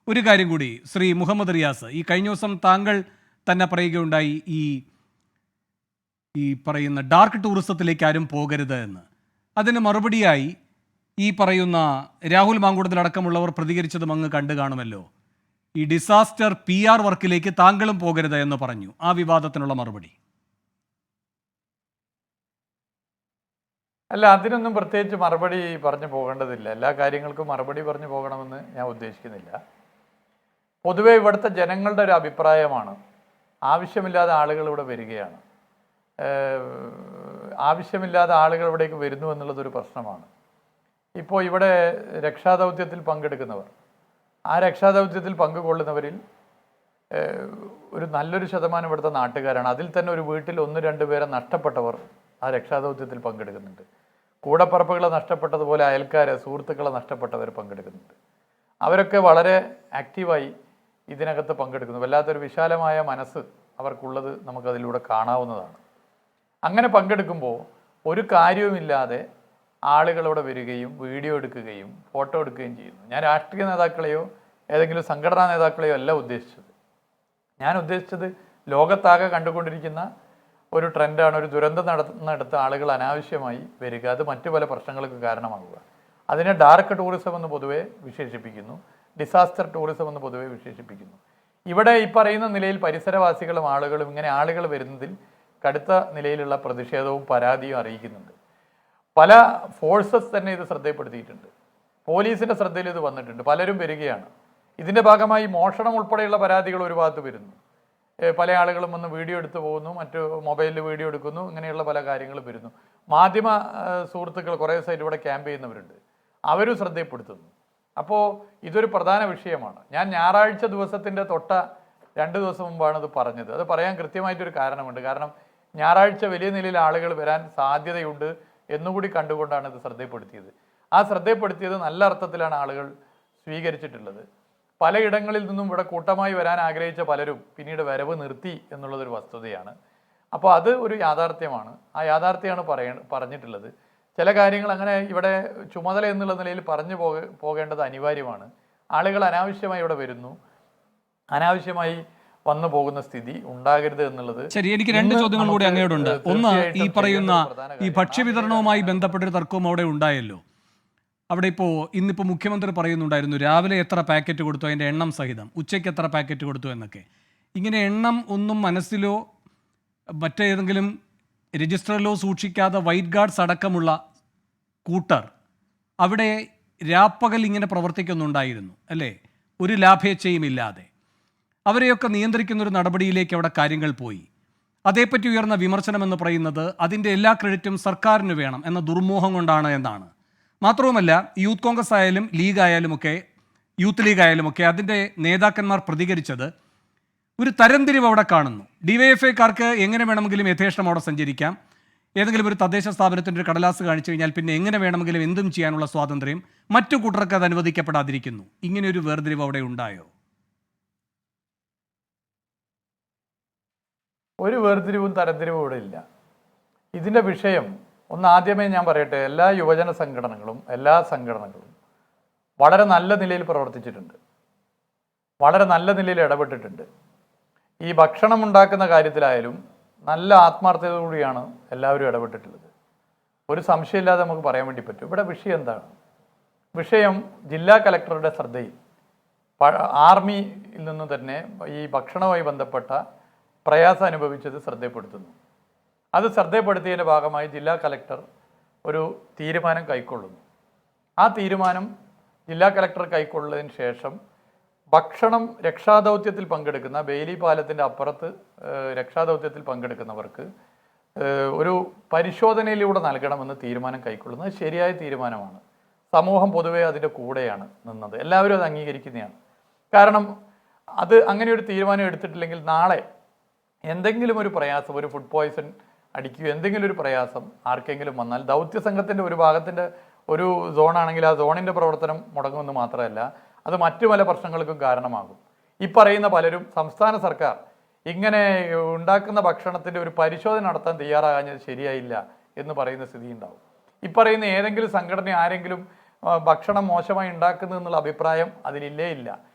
ഒരു കാര്യം കൂടി ശ്രീ മുഹമ്മദ് റിയാസ്, ഈ കഴിഞ്ഞ ദിവസം താങ്കൾ തന്നെ പറയുകയുണ്ടായി ഈ പറയുന്ന ഡാർക്ക് ടൂറിസത്തിലേക്ക് ആരും പോകരുത് എന്ന്. അതിന് മറുപടിയായി ഈ പറയുന്ന രാഹുൽ മാങ്കൂട്ടത്തിലടക്കമുള്ളവർ പ്രതികരിച്ചതും അങ്ങ് കണ്ടു കാണുമല്ലോ. ഈ ഡിസാസ്റ്റർ PR വർക്കിലേക്ക് താങ്കളും പോകരുത് എന്ന് പറഞ്ഞു. ആ വിവാദത്തിനുള്ള മറുപടി? അല്ല, അതിനൊന്നും പ്രത്യേകിച്ച് മറുപടി പറഞ്ഞു പോകേണ്ടതില്ല. എല്ലാ കാര്യങ്ങൾക്കും മറുപടി പറഞ്ഞു പോകണമെന്ന് ഞാൻ ഉദ്ദേശിക്കുന്നില്ല. പൊതുവെ ഇവിടുത്തെ ജനങ്ങളുടെ ഒരു അഭിപ്രായമാണ്, ആവശ്യമില്ലാതെ ആളുകൾ ഇവിടെ വരികയാണ്, ആവശ്യമില്ലാതെ ആളുകൾ ഇവിടേക്ക് വരുന്നു എന്നുള്ളതൊരു പ്രശ്നമാണ്. ഇപ്പോൾ ഇവിടെ രക്ഷാദൗത്യത്തിൽ പങ്കെടുക്കുന്നവർ, ആ രക്ഷാദൗത്യത്തിൽ പങ്കുകൊള്ളുന്നവരിൽ ഒരു നല്ലൊരു ശതമാനം ഇവിടുത്തെ നാട്ടുകാരാണ്. അതിൽ തന്നെ ഒരു വീട്ടിൽ 1-2 പേരെ നഷ്ടപ്പെട്ടവർ ആ രക്ഷാദൗത്യത്തിൽ പങ്കെടുക്കുന്നുണ്ട്. കൂടപ്പറപ്പുകളെ നഷ്ടപ്പെട്ടതുപോലെ അയൽക്കാരെ, സുഹൃത്തുക്കളെ നഷ്ടപ്പെട്ടവർ പങ്കെടുക്കുന്നുണ്ട്. അവരൊക്കെ വളരെ ആക്റ്റീവായി ഇതിനകത്ത് പങ്കെടുക്കുന്നു. വല്ലാത്തൊരു വിശാലമായ മനസ്സ് അവർക്കുള്ളത് നമുക്കതിലൂടെ കാണാവുന്നതാണ്. അങ്ങനെ പങ്കെടുക്കുമ്പോൾ ഒരു കാര്യവുമില്ലാതെ ആളുകളിവിടെ വരികയും വീഡിയോ എടുക്കുകയും ഫോട്ടോ എടുക്കുകയും ചെയ്യുന്നു. ഞാൻ രാഷ്ട്രീയ നേതാക്കളെയോ ഏതെങ്കിലും സംഘടനാ നേതാക്കളെയോ അല്ല ഉദ്ദേശിച്ചത്. ഞാൻ ഉദ്ദേശിച്ചത് ലോകത്താകെ കണ്ടുകൊണ്ടിരിക്കുന്ന ഒരു ട്രെൻഡാണ്, ഒരു ദുരന്തം നടത്തുന്നിടത്ത് ആളുകൾ അനാവശ്യമായി വരിക, അത് മറ്റു പല പ്രശ്നങ്ങൾക്ക് കാരണമാകുക. അതിനെ ഡാർക്ക് ടൂറിസം എന്ന് പൊതുവെ വിശേഷിപ്പിക്കുന്നു, ഡിസാസ്റ്റർ ടൂറിസം എന്ന് പൊതുവെ വിശേഷിപ്പിക്കുന്നു. ഇവിടെ ഈ പറയുന്ന നിലയിൽ പരിസരവാസികളും ആളുകളും ഇങ്ങനെ ആളുകൾ വരുന്നതിൽ കടുത്ത നിലയിലുള്ള പ്രതിഷേധവും പരാതിയും അറിയിക്കുന്നുണ്ട്. പല ഫോഴ്സസ് തന്നെ ഇത് ശ്രദ്ധയിൽപ്പെടുത്തിയിട്ടുണ്ട്. പോലീസിൻ്റെ ശ്രദ്ധയിൽ ഇത് വന്നിട്ടുണ്ട്. പലരും വരികയാണ്. ഇതിൻ്റെ ഭാഗമായി മോഷണം ഉൾപ്പെടെയുള്ള പരാതികൾ ഒരു ഭാഗത്ത് വരുന്നു. പല ആളുകളും വന്ന് വീഡിയോ എടുത്തു പോകുന്നു, മറ്റു മൊബൈലിൽ വീഡിയോ എടുക്കുന്നു, ഇങ്ങനെയുള്ള പല കാര്യങ്ങളും വരുന്നു. മാധ്യമ സുഹൃത്തുക്കൾ കുറേ സൈഡ് ഇവിടെ ക്യാമ്പ് ചെയ്യുന്നവരുണ്ട്, അവരും ശ്രദ്ധയിൽപ്പെടുത്തുന്നു. അപ്പോൾ ഇതൊരു പ്രധാന വിഷയമാണ്. ഞാൻ ഞായറാഴ്ച ദിവസത്തിൻ്റെ തൊട്ട 2 ദിവസം മുമ്പാണ് ഇത് പറഞ്ഞത്. അത് പറയാൻ കൃത്യമായിട്ടൊരു കാരണമുണ്ട്. കാരണം ഞായറാഴ്ച വലിയ നിലയിൽ ആളുകൾ വരാൻ സാധ്യതയുണ്ട് എന്നുകൂടി കണ്ടുകൊണ്ടാണ് ഇത് ശ്രദ്ധയിൽപ്പെടുത്തിയത്. ആ ശ്രദ്ധയിൽപ്പെടുത്തിയത് നല്ല അർത്ഥത്തിലാണ് ആളുകൾ സ്വീകരിച്ചിട്ടുള്ളത്. പലയിടങ്ങളിൽ നിന്നും ഇവിടെ കൂട്ടമായി വരാൻ ആഗ്രഹിച്ച പലരും പിന്നീട് വരവ് നിർത്തി എന്നുള്ളതൊരു വസ്തുതയാണ്. അപ്പോൾ അത് ഒരു യാഥാർത്ഥ്യമാണ്. ആ യാഥാർത്ഥ്യമാണ് പറഞ്ഞിട്ടുള്ളത്. ചില കാര്യങ്ങൾ അങ്ങനെ ഇവിടെ ചുമതല എന്നുള്ള നിലയിൽ പറഞ്ഞു പോകേണ്ടത് അനിവാര്യമാണ്. ആളുകൾ അനാവശ്യമായി ഇവിടെ വരുന്നു, അനാവശ്യമായി വന്നു പോകുന്ന സ്ഥിതി ഉണ്ടാകരുത് എന്നുള്ളത്. ശരി, എനിക്ക് 2 ചോദ്യങ്ങൾ കൂടി അങ്ങോട്ടുണ്ട്. ഒന്ന്, ഈ പറയുന്ന ഈ ഭക്ഷ്യവിതരണവുമായി ബന്ധപ്പെട്ടൊരു തർക്കവും അവിടെ ഉണ്ടായല്ലോ. അവിടെ ഇന്നിപ്പോൾ മുഖ്യമന്ത്രി പറയുന്നുണ്ടായിരുന്നു, രാവിലെ എത്ര പാക്കറ്റ് കൊടുത്തു, അതിൻ്റെ എണ്ണം സഹിതം, ഉച്ചയ്ക്ക് എത്ര പാക്കറ്റ് കൊടുത്തു എന്നൊക്കെ. ഇങ്ങനെ എണ്ണം ഒന്നും മനസ്സിലോ മറ്റേതെങ്കിലും രജിസ്റ്ററിലോ സൂക്ഷിക്കാതെ വൈറ്റ് ഗാർഡ്സ് അടക്കമുള്ള കൂട്ടർ അവിടെ രാപ്പകൽ ഇങ്ങനെ പ്രവർത്തിക്കുന്നുണ്ടായിരുന്നു അല്ലേ, ഒരു ലാഭേച്ഛയും ഇല്ലാതെ. അവരെയൊക്കെ നിയന്ത്രിക്കുന്നൊരു നടപടിയിലേക്ക് അവിടെ കാര്യങ്ങൾ പോയി. അതേപ്പറ്റി ഉയർന്ന വിമർശനം എന്ന് പറയുന്നത് അതിൻ്റെ എല്ലാ ക്രെഡിറ്റും സർക്കാരിന് വേണം എന്ന ദുർമോഹം കൊണ്ടാണ് എന്നാണ്. മാത്രവുമല്ല, യൂത്ത് കോൺഗ്രസ് ആയാലും ലീഗ് ആയാലുമൊക്കെ, യൂത്ത് ലീഗ് ആയാലുമൊക്കെ അതിൻ്റെ നേതാക്കന്മാർ പ്രതികരിച്ചത് ഒരു തരംതിരിവ് അവിടെ കാണുന്നു. DYFIക്കാർക്ക് എങ്ങനെ വേണമെങ്കിലും യഥേഷ്ടം അവിടെ സഞ്ചരിക്കാം, ഏതെങ്കിലും ഒരു തദ്ദേശ സ്ഥാപനത്തിൻ്റെ ഒരു കടലാസ് കാണിച്ചു കഴിഞ്ഞാൽ പിന്നെ എങ്ങനെ വേണമെങ്കിലും എന്തും ചെയ്യാനുള്ള സ്വാതന്ത്ര്യം, മറ്റു കൂട്ടർക്ക് അത് അനുവദിക്കപ്പെടാതിരിക്കുന്നു. ഇങ്ങനെയൊരു വേർതിരിവ് അവിടെ ഉണ്ടായോ? ഒരു വേർതിരിവും തരംതിരിവും ഇവിടെ ഇല്ല. ഇതിൻ്റെ വിഷയം ആദ്യമേ ഞാൻ പറയട്ടെ, എല്ലാ യുവജന സംഘടനകളും എല്ലാ സംഘടനകളും വളരെ നല്ല നിലയിൽ പ്രവർത്തിച്ചിട്ടുണ്ട്, വളരെ നല്ല നിലയിൽ ഇടപെട്ടിട്ടുണ്ട്. ഈ ഭക്ഷണം ഉണ്ടാക്കുന്ന കാര്യത്തിലായാലും നല്ല ആത്മാർത്ഥതയോടുകൂടിയാണ് എല്ലാവരും ഇടപെട്ടിട്ടുള്ളത്. ഒരു സംശയമില്ലാതെ നമുക്ക് പറയാൻ വേണ്ടി പറ്റും. ഇവിടെ വിഷയം എന്താണ്? വിഷയം ജില്ലാ കലക്ടറുടെ ശ്രദ്ധയിൽ, ആർമിയിൽ നിന്ന് തന്നെ ഈ ഭക്ഷണവുമായി ബന്ധപ്പെട്ട പ്രയാസം അനുഭവിച്ചത് ശ്രദ്ധപ്പെടുത്തുന്നു. അത് ശ്രദ്ധപ്പെടുത്തിയതിൻ്റെ ഭാഗമായി ജില്ലാ കലക്ടർ ഒരു തീരുമാനം കൈക്കൊള്ളുന്നു. ആ തീരുമാനം ജില്ലാ കലക്ടർ കൈക്കൊള്ളുന്നതിന് ശേഷം ഭക്ഷണം രക്ഷാദൗത്യത്തിൽ പങ്കെടുക്കുന്ന, ബെയിലി പാലത്തിൻ്റെ അപ്പുറത്ത് രക്ഷാദൗത്യത്തിൽ പങ്കെടുക്കുന്നവർക്ക് ഒരു പരിശോധനയിലൂടെ നൽകണമെന്ന് തീരുമാനം കൈക്കൊള്ളുന്നത് ശരിയായ തീരുമാനമാണ്. സമൂഹം പൊതുവെ അതിൻ്റെ കൂടെയാണ് നിന്നത്, എല്ലാവരും അത് അംഗീകരിക്കുന്നതാണ്. കാരണം അത് അങ്ങനെ ഒരു തീരുമാനം എടുത്തിട്ടില്ലെങ്കിൽ നാളെ എന്തെങ്കിലും ഒരു പ്രയാസം, ഒരു ഫുഡ് പോയ്സൺ അടിക്കുകയോ എന്തെങ്കിലും ഒരു പ്രയാസം ആർക്കെങ്കിലും വന്നാൽ ദൗത്യ സംഘത്തിൻ്റെ ഒരു ഭാഗത്തിൻ്റെ ഒരു സോണാണെങ്കിൽ ആ സോണിൻ്റെ പ്രവർത്തനം മുടങ്ങുമെന്ന് മാത്രമല്ല, അത് മറ്റു പല പ്രശ്നങ്ങൾക്കും കാരണമാകും. ഈ പറയുന്ന പലരും സംസ്ഥാന സർക്കാർ ഇങ്ങനെ ഉണ്ടാക്കുന്ന ഭക്ഷണത്തിൻ്റെ ഒരു പരിശോധന നടത്താൻ തയ്യാറാകാഞ്ഞത് ശരിയായില്ല എന്ന് പറയുന്ന സ്ഥിതി ഉണ്ടാവും. ഈ പറയുന്ന ഏതെങ്കിലും സംഘടന ആരെങ്കിലും ഭക്ഷണം മോശമായി ഉണ്ടാക്കുന്നു എന്നുള്ള അഭിപ്രായം അതിലില്ലേ ഇല്ല.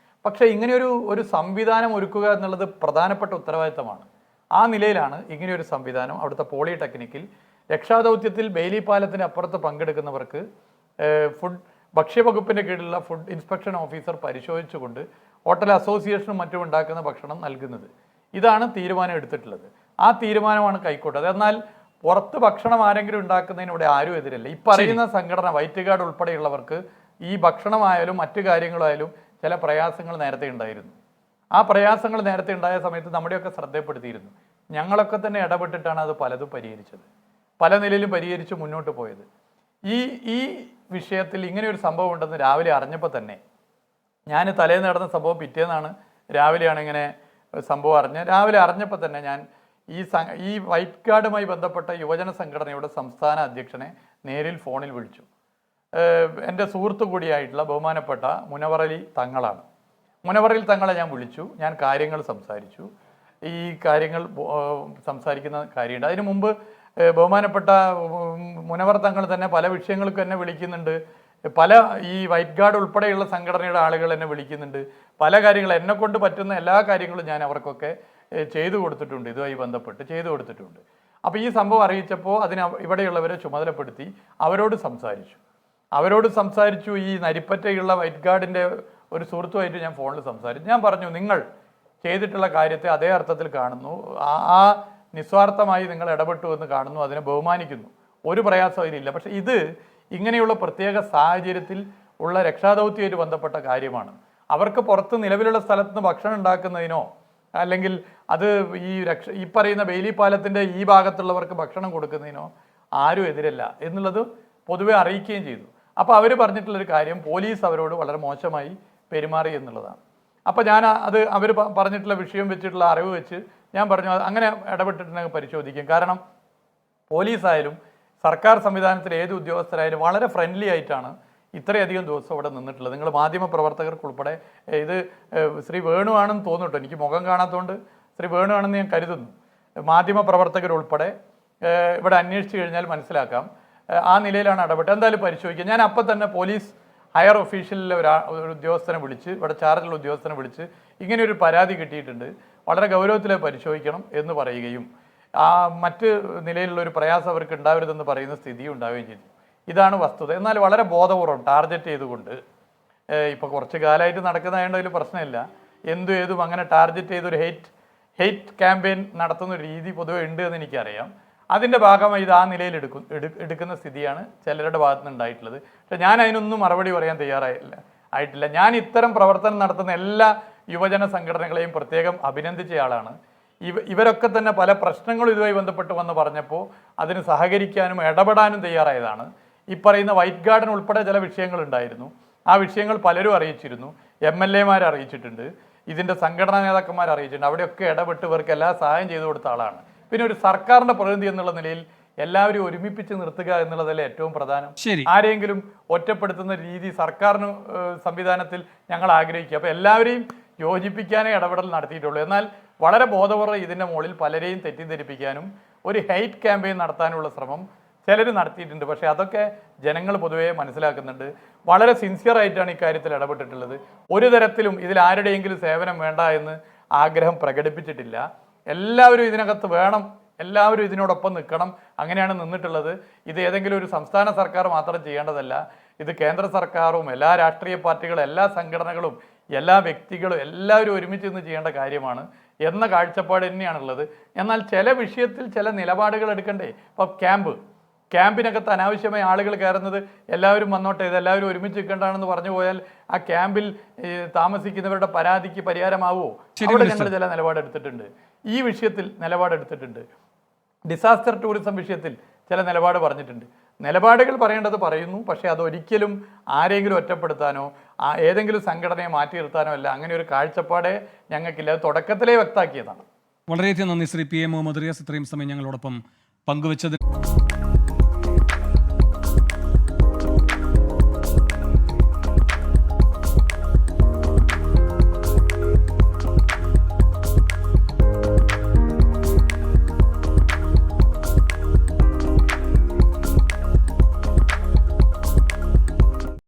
പക്ഷേ ഇങ്ങനെയൊരു സംവിധാനം ഒരുക്കുക എന്നുള്ളത് പ്രധാനപ്പെട്ട ഉത്തരവാദിത്തമാണ്. ആ നിലയിലാണ് ഇങ്ങനെയൊരു സംവിധാനം അവിടുത്തെ പോളിടെക്നിക്കിൽ രക്ഷാദൗത്യത്തിൽ ബെയിലി പാലത്തിന് അപ്പുറത്ത് പങ്കെടുക്കുന്നവർക്ക് ഭക്ഷ്യവകുപ്പിൻ്റെ കീഴിലുള്ള ഫുഡ് ഇൻസ്പെക്ഷൻ ഓഫീസർ പരിശോധിച്ചുകൊണ്ട് ഹോട്ടൽ അസോസിയേഷനും മറ്റും ഉണ്ടാക്കുന്ന ഭക്ഷണം നൽകുന്നത്. ഇതാണ് തീരുമാനം എടുത്തിട്ടുള്ളത്. ആ തീരുമാനമാണ് കൈക്കൊണ്ടത്. എന്നാൽ പുറത്ത് ഭക്ഷണം ആരെങ്കിലും ഉണ്ടാക്കുന്നതിനൂടെ ആരും എതിരല്ല. ഈ പറയുന്ന സംഘടന വൈറ്റ് ഗാർഡ് ഉൾപ്പെടെയുള്ളവർക്ക് ഈ ഭക്ഷണമായാലും മറ്റു കാര്യങ്ങളായാലും ചില പ്രയാസങ്ങൾ നേരത്തെ ഉണ്ടായിരുന്നു. ആ പ്രയാസങ്ങൾ നേരത്തെ ഉണ്ടായ സമയത്ത് നമ്മുടെയൊക്കെ ശ്രദ്ധപ്പെടുത്തിയിരുന്നു. ഞങ്ങളൊക്കെ തന്നെ ഇടപെട്ടിട്ടാണ് അത് പലതും പരിഹരിച്ചത്, പല നിലയിലും പരിഹരിച്ച് മുന്നോട്ട് പോയത്. ഈ വിഷയത്തിൽ ഇങ്ങനെ ഒരു സംഭവം ഉണ്ടെന്ന് രാവിലെ അറിഞ്ഞപ്പോൾ തന്നെ, ഞാൻ തലേന്ന് നടന്ന സംഭവം പിറ്റേന്നാണ് രാവിലെയാണ് ഇങ്ങനെ സംഭവം അറിഞ്ഞത്. രാവിലെ അറിഞ്ഞപ്പോൾ തന്നെ ഞാൻ ഈ വൈറ്റ് ഗാർഡുമായി ബന്ധപ്പെട്ട യുവജന സംഘടനയുടെ സംസ്ഥാന അധ്യക്ഷനെ നേരിൽ ഫോണിൽ വിളിച്ചു. എൻ്റെ സുഹൃത്തു കൂടിയായിട്ടുള്ള ബഹുമാനപ്പെട്ട മുനവറലി തങ്ങളാണ്. മുനവറലി തങ്ങളെ ഞാൻ വിളിച്ചു. ഞാൻ കാര്യങ്ങൾ സംസാരിച്ചു. ഈ കാര്യങ്ങൾ സംസാരിക്കുന്ന കാര്യമുണ്ട്. അതിനു മുമ്പ് ബഹുമാനപ്പെട്ട മുനവർ തങ്ങൾ തന്നെ പല വിഷയങ്ങൾക്ക് എന്നെ വിളിക്കുന്നുണ്ട്. പല ഈ വൈറ്റ് ഗാർഡ് ഉൾപ്പെടെയുള്ള സംഘടനയുടെ ആളുകൾ എന്നെ വിളിക്കുന്നുണ്ട്. പല കാര്യങ്ങൾ എന്നെ കൊണ്ട് പറ്റുന്ന എല്ലാ കാര്യങ്ങളും ഞാൻ അവർക്കൊക്കെ ചെയ്തു കൊടുത്തിട്ടുണ്ട്. ഇതുമായി ബന്ധപ്പെട്ട് ചെയ്തു കൊടുത്തിട്ടുണ്ട്. അപ്പോൾ ഈ സംഭവം അറിയിച്ചപ്പോൾ ഇവിടെയുള്ളവരെ ചുമതലപ്പെടുത്തി അവരോട് സംസാരിച്ചു. ഈ നരിപ്പറ്റയുള്ള വൈറ്റ് ഗാർഡിൻ്റെ ഒരു സുഹൃത്തുമായിട്ട് ഞാൻ ഫോണിൽ സംസാരിച്ചു. ഞാൻ പറഞ്ഞു, നിങ്ങൾ ചെയ്തിട്ടുള്ള കാര്യത്തെ അതേ അർത്ഥത്തിൽ കാണുന്നു, ആ നിസ്വാർത്ഥമായി നിങ്ങൾ ഇടപെട്ടു എന്ന് കാണുന്നു, അതിനെ ബഹുമാനിക്കുന്നു, ഒരു പ്രയാസം അതിലില്ല. പക്ഷെ ഇത് ഇങ്ങനെയുള്ള പ്രത്യേക സാഹചര്യത്തിൽ ഉള്ള രക്ഷാദൗത്യമായിട്ട് ബന്ധപ്പെട്ട കാര്യമാണ്. അവർക്ക് പുറത്ത് നിലവിലുള്ള സ്ഥലത്ത് നിന്ന് ഭക്ഷണം ഉണ്ടാക്കുന്നതിനോ അല്ലെങ്കിൽ അത് ഈ പറയുന്ന ബെയിലി പാലത്തിൻ്റെ ഈ ഭാഗത്തുള്ളവർക്ക് ഭക്ഷണം കൊടുക്കുന്നതിനോ ആരും എതിരല്ല എന്നുള്ളത് പൊതുവെ അറിയിക്കുകയും ചെയ്തു. അപ്പോൾ അവർ പറഞ്ഞിട്ടുള്ളൊരു കാര്യം, പോലീസ് അവരോട് വളരെ മോശമായി പെരുമാറി എന്നുള്ളതാണ്. അപ്പോൾ ഞാൻ അവർ പറഞ്ഞിട്ടുള്ള വിഷയം വെച്ചിട്ടുള്ള അറിവ് വെച്ച് ഞാൻ പറഞ്ഞു, അങ്ങനെ ഇടപെട്ടിട്ടുണ്ടെങ്കിൽ പരിശോധിക്കും. കാരണം പോലീസായാലും സർക്കാർ സംവിധാനത്തിലെ ഏത് ഉദ്യോഗസ്ഥരായാലും വളരെ ഫ്രണ്ട്ലി ആയിട്ടാണ് ഇത്രയധികം ദിവസം ഇവിടെ നിന്നിട്ടുള്ളത്. നിങ്ങൾ മാധ്യമ പ്രവർത്തകർക്കുൾപ്പെടെ ഇത് ശ്രീ വേണു ആണെന്ന് തോന്നുന്നു, എനിക്ക് മുഖം കാണാത്തതുകൊണ്ട് ശ്രീ വേണു ആണെന്ന് ഞാൻ കരുതുന്നു. മാധ്യമ പ്രവർത്തകരുൾപ്പെടെ ഇവിടെ അന്വേഷിച്ച് കഴിഞ്ഞാൽ മനസ്സിലാക്കാം. ആ നിലയിലാണ് ഇടപെട്ടത്. എന്തായാലും പരിശോധിക്കുക. ഞാൻ അപ്പം തന്നെ പോലീസ് ഹയർ ഒഫീഷ്യലിലെ ഒരു ഉദ്യോഗസ്ഥനെ വിളിച്ച്, ഇവിടെ ചാർജുള്ള ഉദ്യോഗസ്ഥനെ വിളിച്ച് ഇങ്ങനെയൊരു പരാതി കിട്ടിയിട്ടുണ്ട്, വളരെ ഗൗരവത്തിൽ പരിശോധിക്കണം എന്ന് പറയുകയും മറ്റ് നിലയിലുള്ള ഒരു പ്രയാസം അവർക്ക് ഉണ്ടാവരുതെന്ന് പറയുന്ന സ്ഥിതി ഉണ്ടാവുകയും ചെയ്തു. ഇതാണ് വസ്തുത. എന്നാൽ വളരെ ബോധപൂർവ്വം ടാർഗറ്റ് ചെയ്തുകൊണ്ട്, ഇപ്പോൾ കുറച്ച് കാലമായിട്ട് നടക്കുന്നതായതുകൊണ്ട് അതിൽ പ്രശ്നമില്ല, ഏതും അങ്ങനെ ടാർഗറ്റ് ചെയ്തൊരു ഹെയ്റ്റ് ക്യാമ്പയിൻ നടത്തുന്ന ഒരു രീതി പൊതുവെ ഉണ്ട് എന്ന് എനിക്കറിയാം. അതിൻ്റെ ഭാഗമായി ഇത് ആ നിലയിൽ എടുക്കുന്ന സ്ഥിതിയാണ് ചിലരുടെ ഭാഗത്ത് നിന്ന് ഉണ്ടായിട്ടുള്ളത്. പക്ഷെ ഞാൻ അതിനൊന്നും മറുപടി പറയാൻ ആയിട്ടില്ല. ഞാൻ ഇത്തരം പ്രവർത്തനം നടത്തുന്ന എല്ലാ യുവജന സംഘടനകളെയും പ്രത്യേകം അഭിനന്ദിച്ച ആളാണ്. ഇവരൊക്കെ തന്നെ പല പ്രശ്നങ്ങളും ഇതുമായി ബന്ധപ്പെട്ട് വന്ന് പറഞ്ഞപ്പോൾ അതിന് സഹകരിക്കാനും ഇടപെടാനും തയ്യാറായതാണ്. ഈ പറയുന്ന വൈറ്റ് ഗാർഡൻ ഉൾപ്പെടെ ചില വിഷയങ്ങളുണ്ടായിരുന്നു. ആ വിഷയങ്ങൾ പലരും അറിയിച്ചിരുന്നു. MLA അറിയിച്ചിട്ടുണ്ട്, ഇതിൻ്റെ സംഘടനാ നേതാക്കന്മാർ അറിയിച്ചിട്ടുണ്ട്. അവിടെയൊക്കെ ഇടപെട്ട് ഇവർക്ക് എല്ലാ സഹായം ചെയ്തു കൊടുത്ത ആളാണ്. പിന്നെ ഒരു സർക്കാരിൻ്റെ പ്രതിനിധി എന്നുള്ള നിലയിൽ എല്ലാവരും ഒരുമിപ്പിച്ച് നിർത്തുക എന്നുള്ളതല്ലേ ഏറ്റവും പ്രധാനം. ആരെങ്കിലും ഒറ്റപ്പെടുത്തുന്ന രീതി സർക്കാരിന് സംവിധാനത്തിൽ ഞങ്ങൾ ആഗ്രഹിക്കുക. അപ്പോൾ എല്ലാവരെയും യോജിപ്പിക്കാനേ ഇടപെടൽ നടത്തിയിട്ടുള്ളൂ. എന്നാൽ വളരെ ബോധപൂർവ്വം ഇതിൻ്റെ മുകളിൽ പലരെയും തെറ്റിദ്ധരിപ്പിക്കാനും ഒരു ഹെയ്റ്റ് ക്യാമ്പയിൻ നടത്താനുള്ള ശ്രമം ചിലർ നടത്തിയിട്ടുണ്ട്. പക്ഷേ അതൊക്കെ ജനങ്ങൾ പൊതുവേ മനസ്സിലാക്കുന്നുണ്ട്. വളരെ സിൻസിയറായിട്ടാണ് ഇക്കാര്യത്തിൽ ഇടപെട്ടിട്ടുള്ളത്. ഒരു തരത്തിലും ഇതിൽ ആരുടെയെങ്കിലും സേവനം വേണ്ട എന്ന് ആഗ്രഹം പ്രകടിപ്പിച്ചിട്ടില്ല. എല്ലാവരും ഇതിനകത്ത് വേണം, എല്ലാവരും ഇതിനോടൊപ്പം നിൽക്കണം, അങ്ങനെയാണ് നിന്നിട്ടുള്ളത്. ഇത് ഏതെങ്കിലും ഒരു സംസ്ഥാന സർക്കാർ മാത്രം ചെയ്യേണ്ടതല്ല. ഇത് കേന്ദ്ര സർക്കാരും എല്ലാ രാഷ്ട്രീയ പാർട്ടികളും എല്ലാ സംഘടനകളും എല്ലാ വ്യക്തികളും എല്ലാവരും ഒരുമിച്ച് നിന്ന് ചെയ്യേണ്ട കാര്യമാണ് എന്ന കാഴ്ചപ്പാട് തന്നെയാണുള്ളത്. എന്നാൽ ചില വിഷയത്തിൽ ചില നിലപാടുകൾ എടുക്കണ്ടേ. ഇപ്പോൾ ക്യാമ്പിനകത്ത് അനാവശ്യമായി ആളുകൾ കയറുന്നത്, എല്ലാവരും വന്നോട്ടെ, ഇതെല്ലാവരും ഒരുമിച്ച് നിൽക്കേണ്ടതാണെന്ന് പറഞ്ഞു പോയാൽ ആ ക്യാമ്പിൽ താമസിക്കുന്നവരുടെ പരാതിക്ക് പരിഹാരമാവുമോ? അവിടെ ഞങ്ങൾ ചില നിലപാടെടുത്തിട്ടുണ്ട്. ഈ വിഷയത്തിൽ നിലപാടെടുത്തിട്ടുണ്ട്. ഡിസാസ്റ്റർ ടൂറിസം വിഷയത്തിൽ ചില നിലപാട് പറഞ്ഞിട്ടുണ്ട്. നിലപാടുകൾ പറയേണ്ടത് പറയുന്നു. പക്ഷേ അതൊരിക്കലും ആരെങ്കിലും ഒറ്റപ്പെടുത്താനോ ഏതെങ്കിലും സംഘടനയെ മാറ്റി നിർത്താനോ അല്ല. അങ്ങനെ ഒരു കാഴ്ചപ്പാടേ ഞങ്ങൾക്കില്ല. അത് തുടക്കത്തിലേ വ്യക്തമാക്കിയതാണ്. വളരെയധികം നന്ദി ശ്രീ PM മുഹമ്മദ് റിയാസ്, ഇത്രയും സമയം ഞങ്ങളോടൊപ്പം പങ്കുവച്ചത്.